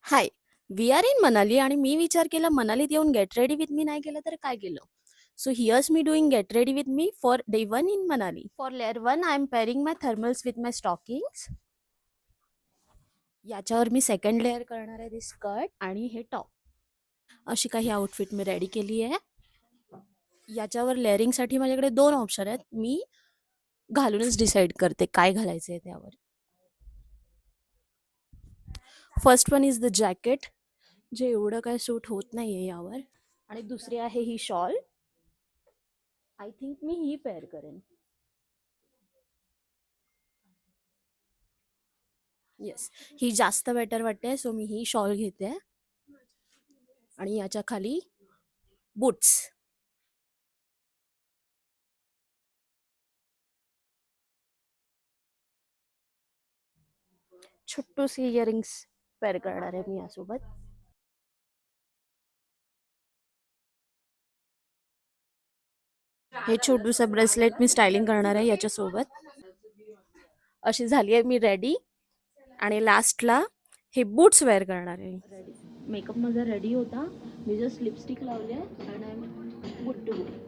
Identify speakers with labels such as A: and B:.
A: High, we are in Manali आणि मी विचार केला मनालीत येऊन गेट रेडी विथ मी नाही केलं तर काय केलं. So here's me doing get ready with me for day 1 in Manali. For layer 1 I am pairing my thermals with my stockings. याच्यावर मी सेकंड लेअर करणार आहे दिस स्कर्ट आणि हे टॉप. अशी काही आउटफिट मी रेडी केली आहे. याच्यावर लेअरिंगसाठी माझ्याकडे 2 ऑप्शन आहेत. मी घालूनच डिसाईड करते काय घालायचं आहे त्यावर. First one is the jacket, जे एवढं काय सूट होत नाही आहे यावर. आणि दुसरी आहे ही शॉल. आय थिंक मी ही पेअर करेन. येस, ही जास्त बेटर वाटते. सो मी ही शॉल घेते आणि याच्या खाली बूट्स. छोटूशी इयरिंग्स पेअर करणार आहे मी यासोबत. हे छोटूसं ब्रेसलेट मी स्टायलिंग करणार आहे याच्यासोबत. अशी झाली आहे मी रेडी. आणि लास्टला हे बूट्स वेअर करणार आहे. मेकअप माझा रेडी होता. मी जस्ट लिपस्टिक लावली आहे आणि I am good to go.